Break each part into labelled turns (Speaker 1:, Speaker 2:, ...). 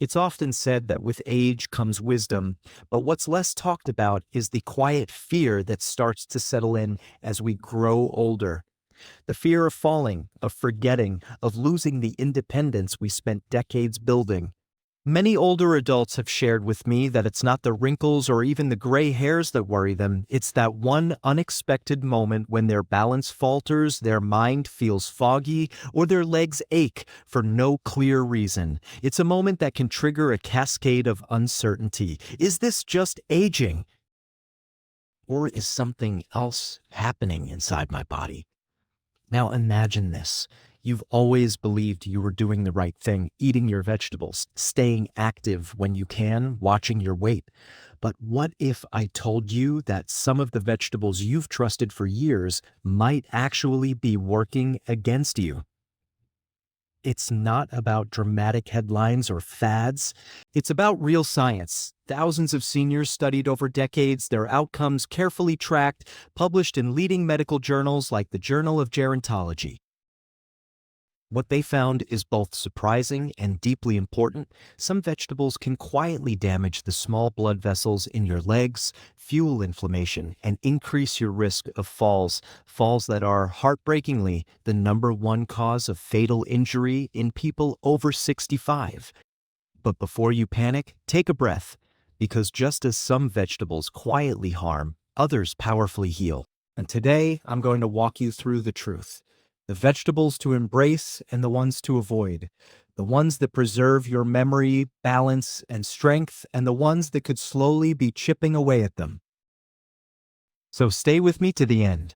Speaker 1: It's often said that with age comes wisdom, but what's less talked about is the quiet fear that starts to settle in as we grow older. The fear of falling, of forgetting, of losing the independence we spent decades building. Many older adults have shared with me that it's not the wrinkles or even the gray hairs that worry them, it's that one unexpected moment when their balance falters, their mind feels foggy, or their legs ache for no clear reason. It's a moment that can trigger a cascade of uncertainty. Is this just aging? Or is something else happening inside my body? Now imagine this. You've always believed you were doing the right thing, eating your vegetables, staying active when you can, watching your weight. But what if I told you that some of the vegetables you've trusted for years might actually be working against you? It's not about dramatic headlines or fads. It's about real science. Thousands of seniors studied over decades, their outcomes carefully tracked, published in leading medical journals like the Journal of Gerontology. What they found is both surprising and deeply important. Some vegetables can quietly damage the small blood vessels in your legs, fuel inflammation, and increase your risk of falls that are, heartbreakingly, the #1 cause of fatal injury in people over 65. But before you panic, take a breath, because just as some vegetables quietly harm, others powerfully heal. And today, I'm going to walk you through the truth. The vegetables to embrace and the ones to avoid. The ones that preserve your memory, balance, and strength, and the ones that could slowly be chipping away at them. So stay with me to the end.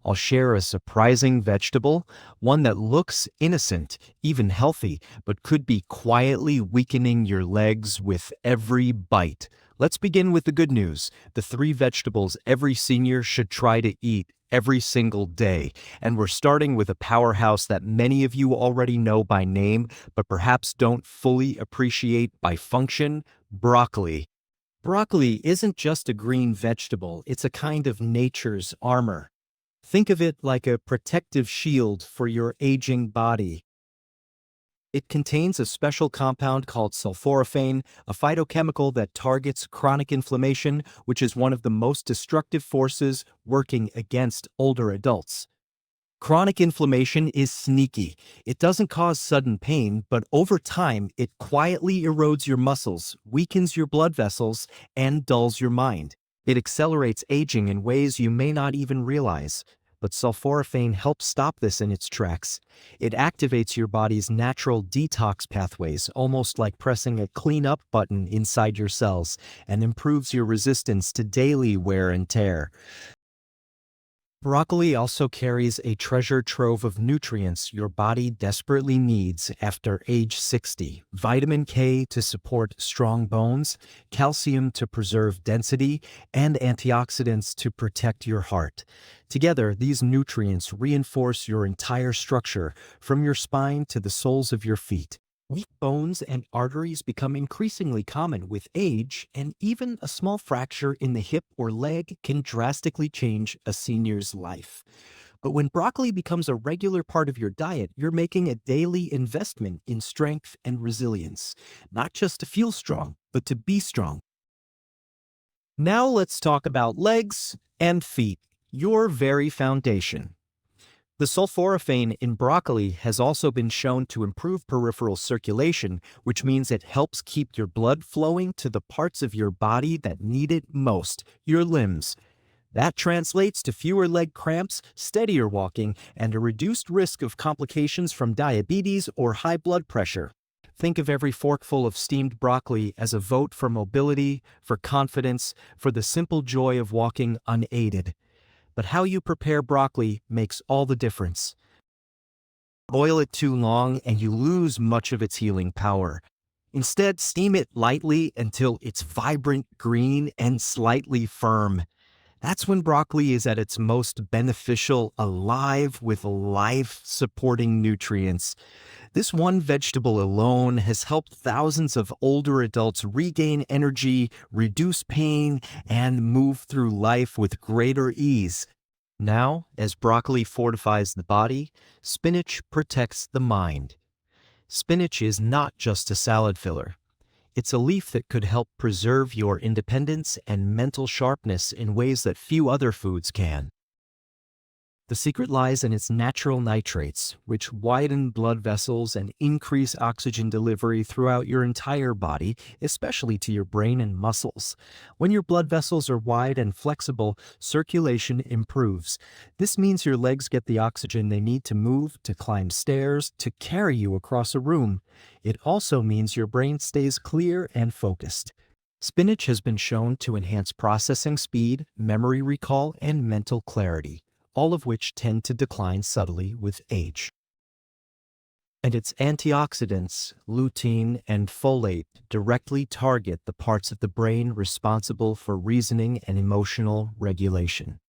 Speaker 1: I'll share a surprising vegetable, one that looks innocent, even healthy, but could be quietly weakening your legs with every bite. Let's begin with the good news, the 3 vegetables every senior should try to eat every single day. And we're starting with a powerhouse that many of you already know by name, but perhaps don't fully appreciate by function: broccoli. Broccoli isn't just a green vegetable, it's a kind of nature's armor. Think of it like a protective shield for your aging body. It contains a special compound called sulforaphane, a phytochemical that targets chronic inflammation, which is one of the most destructive forces working against older adults. Chronic inflammation is sneaky. It doesn't cause sudden pain, but over time, it quietly erodes your muscles, weakens your blood vessels, and dulls your mind. It accelerates aging in ways you may not even realize. But sulforaphane helps stop this in its tracks. It activates your body's natural detox pathways, almost like pressing a clean up button inside your cells, and improves your resistance to daily wear and tear. Broccoli also carries a treasure trove of nutrients your body desperately needs after age 60. Vitamin K to support strong bones, calcium to preserve density, and antioxidants to protect your heart. Together, these nutrients reinforce your entire structure, from your spine to the soles of your feet. Weak bones and arteries become increasingly common with age, and even a small fracture in the hip or leg can drastically change a senior's life. But when broccoli becomes a regular part of your diet, you're making a daily investment in strength and resilience, not just to feel strong, but to be strong. Now let's talk about legs and feet, your very foundation. The sulforaphane in broccoli has also been shown to improve peripheral circulation, which means it helps keep your blood flowing to the parts of your body that need it most, your limbs. That translates to fewer leg cramps, steadier walking, and a reduced risk of complications from diabetes or high blood pressure. Think of every forkful of steamed broccoli as a vote for mobility, for confidence, for the simple joy of walking unaided. But how you prepare broccoli makes all the difference. Boil it too long and you lose much of its healing power. Instead, steam it lightly until it's vibrant green and slightly firm. That's when broccoli is at its most beneficial, alive with life-supporting nutrients. This one vegetable alone has helped thousands of older adults regain energy, reduce pain, and move through life with greater ease. Now, as broccoli fortifies the body, spinach protects the mind. Spinach is not just a salad filler. It's a leaf that could help preserve your independence and mental sharpness in ways that few other foods can. The secret lies in its natural nitrates, which widen blood vessels and increase oxygen delivery throughout your entire body, especially to your brain and muscles. When your blood vessels are wide and flexible, circulation improves. This means your legs get the oxygen they need to move, to climb stairs, to carry you across a room. It also means your brain stays clear and focused. Spinach has been shown to enhance processing speed, memory recall, and mental clarity, all of which tend to decline subtly with age. And its antioxidants, lutein and folate, directly target the parts of the brain responsible for reasoning and emotional regulation.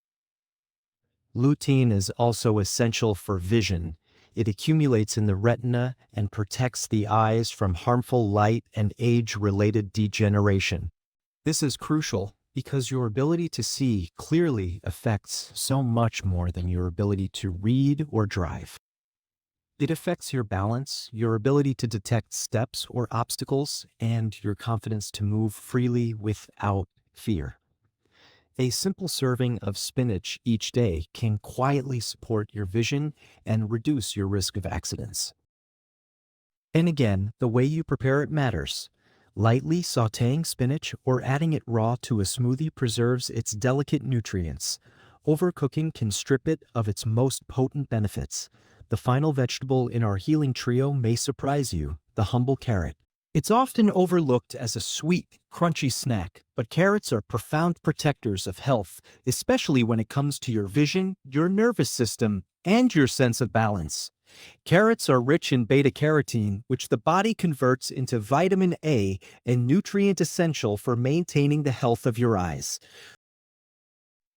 Speaker 1: Lutein is also essential for vision. It accumulates in the retina and protects the eyes from harmful light and age-related degeneration. This is crucial because your ability to see clearly affects so much more than your ability to read or drive. It affects your balance, your ability to detect steps or obstacles, and your confidence to move freely without fear. A simple serving of spinach each day can quietly support your vision and reduce your risk of accidents. And again, the way you prepare it matters. Lightly sautéing spinach or adding it raw to a smoothie preserves its delicate nutrients. Overcooking can strip it of its most potent benefits. The final vegetable in our healing trio may surprise you, the humble carrot. It's often overlooked as a sweet, crunchy snack, but carrots are profound protectors of health, especially when it comes to your vision, your nervous system, and your sense of balance. Carrots are rich in beta-carotene, which the body converts into vitamin A, a nutrient essential for maintaining the health of your eyes.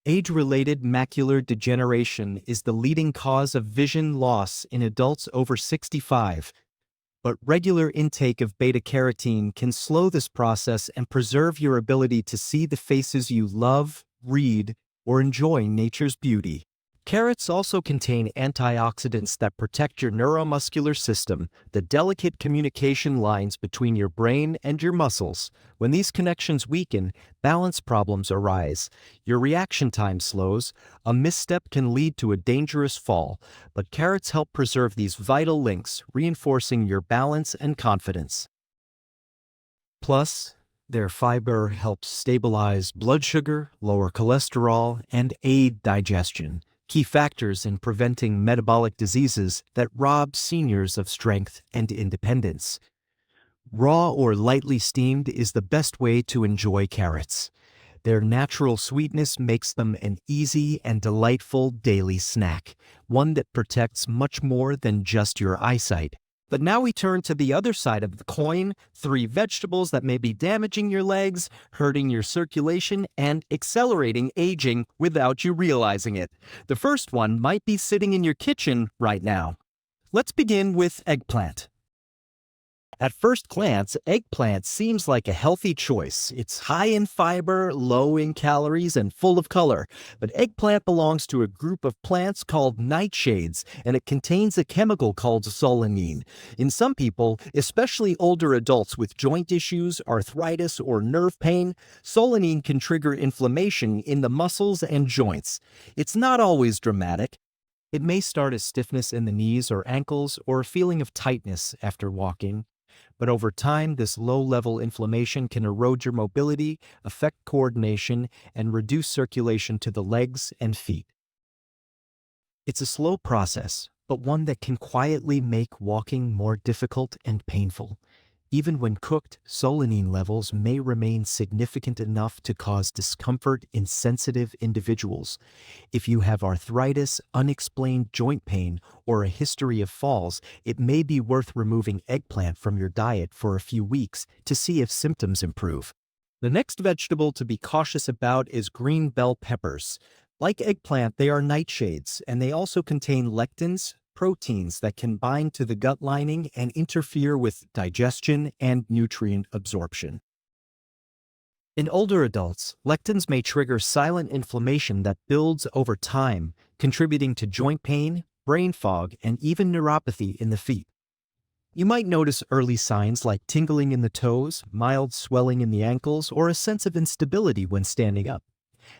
Speaker 1: Age-related macular degeneration is the leading cause of vision loss in adults over 65, but regular intake of beta-carotene can slow this process and preserve your ability to see the faces you love, read, or enjoy nature's beauty. Carrots also contain antioxidants that protect your neuromuscular system, the delicate communication lines between your brain and your muscles. When these connections weaken, balance problems arise. Your reaction time slows. A misstep can lead to a dangerous fall, but carrots help preserve these vital links, reinforcing your balance and confidence. Plus, their fiber helps stabilize blood sugar, lower cholesterol, and aid digestion, key factors in preventing metabolic diseases that rob seniors of strength and independence. Raw or lightly steamed is the best way to enjoy carrots. Their natural sweetness makes them an easy and delightful daily snack, one that protects much more than just your eyesight. But now we turn to the other side of the coin, 3 vegetables that may be damaging your legs, hurting your circulation, and accelerating aging without you realizing it. The first one might be sitting in your kitchen right now. Let's begin with eggplant. At first glance, eggplant seems like a healthy choice. It's high in fiber, low in calories, and full of color. But eggplant belongs to a group of plants called nightshades, and it contains a chemical called solanine. In some people, especially older adults with joint issues, arthritis, or nerve pain, solanine can trigger inflammation in the muscles and joints. It's not always dramatic. It may start as stiffness in the knees or ankles, or a feeling of tightness after walking. But over time, this low-level inflammation can erode your mobility, affect coordination, and reduce circulation to the legs and feet. It's a slow process, but one that can quietly make walking more difficult and painful. Even when cooked, solanine levels may remain significant enough to cause discomfort in sensitive individuals. If you have arthritis, unexplained joint pain, or a history of falls, it may be worth removing eggplant from your diet for a few weeks to see if symptoms improve. The next vegetable to be cautious about is green bell peppers. Like eggplant, they are nightshades, and they also contain lectins, proteins that can bind to the gut lining and interfere with digestion and nutrient absorption. In older adults, lectins may trigger silent inflammation that builds over time, contributing to joint pain, brain fog, and even neuropathy in the feet. You might notice early signs like tingling in the toes, mild swelling in the ankles, or a sense of instability when standing up.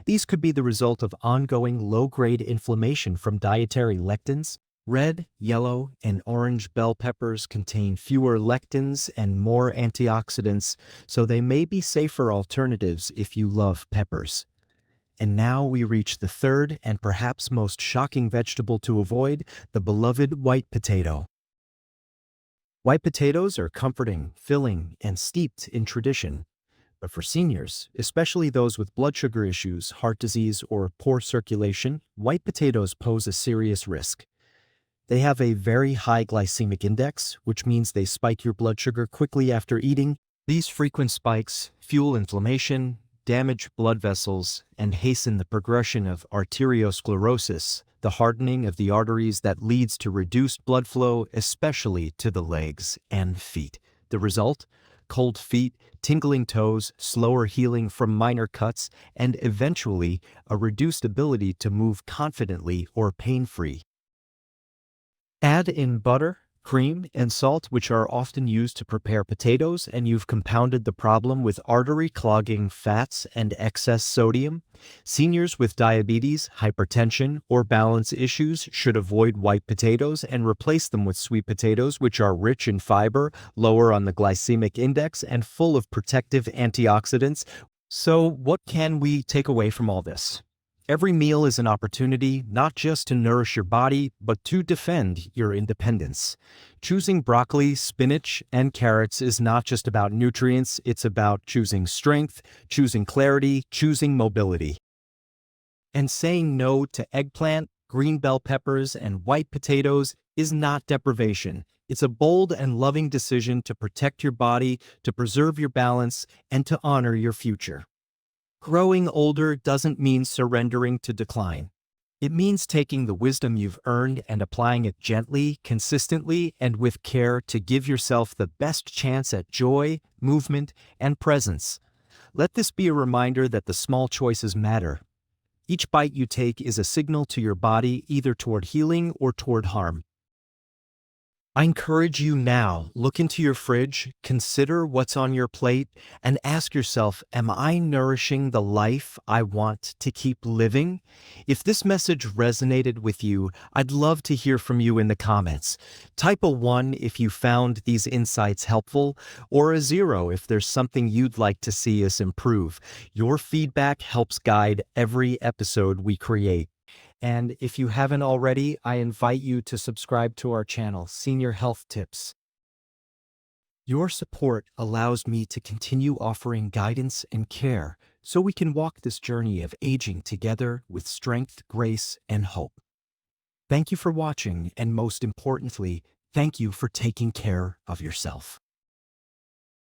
Speaker 1: These could be the result of ongoing low-grade inflammation from dietary lectins. Red, yellow, and orange bell peppers contain fewer lectins and more antioxidants, so they may be safer alternatives if you love peppers. And now we reach the third and perhaps most shocking vegetable to avoid, the beloved white potato. White potatoes are comforting, filling, and steeped in tradition. But for seniors, especially those with blood sugar issues, heart disease, or poor circulation, white potatoes pose a serious risk. They have a very high glycemic index, which means they spike your blood sugar quickly after eating. These frequent spikes fuel inflammation, damage blood vessels, and hasten the progression of arteriosclerosis, the hardening of the arteries that leads to reduced blood flow, especially to the legs and feet. The result? Cold feet, tingling toes, slower healing from minor cuts, and eventually a reduced ability to move confidently or pain-free. Add in butter, cream, and salt, which are often used to prepare potatoes, and you've compounded the problem with artery-clogging fats and excess sodium. Seniors with diabetes, hypertension, or balance issues should avoid white potatoes and replace them with sweet potatoes, which are rich in fiber, lower on the glycemic index, and full of protective antioxidants. So, what can we take away from all this? Every meal is an opportunity not just to nourish your body, but to defend your independence. Choosing broccoli, spinach, and carrots is not just about nutrients, it's about choosing strength, choosing clarity, choosing mobility. And saying no to eggplant, green bell peppers, and white potatoes is not deprivation. It's a bold and loving decision to protect your body, to preserve your balance, and to honor your future. Growing older doesn't mean surrendering to decline. It means taking the wisdom you've earned and applying it gently, consistently, and with care to give yourself the best chance at joy, movement, and presence. Let this be a reminder that the small choices matter. Each bite you take is a signal to your body either toward healing or toward harm. I encourage you now, look into your fridge, consider what's on your plate, and ask yourself, am I nourishing the life I want to keep living? If this message resonated with you, I'd love to hear from you in the comments. Type a 1 if you found these insights helpful, or a 0 if there's something you'd like to see us improve. Your feedback helps guide every episode we create. And if you haven't already, I invite you to subscribe to our channel, Senior Health Tips. Your support allows me to continue offering guidance and care so we can walk this journey of aging together with strength, grace, and hope. Thank you for watching, and most importantly, thank you for taking care of yourself.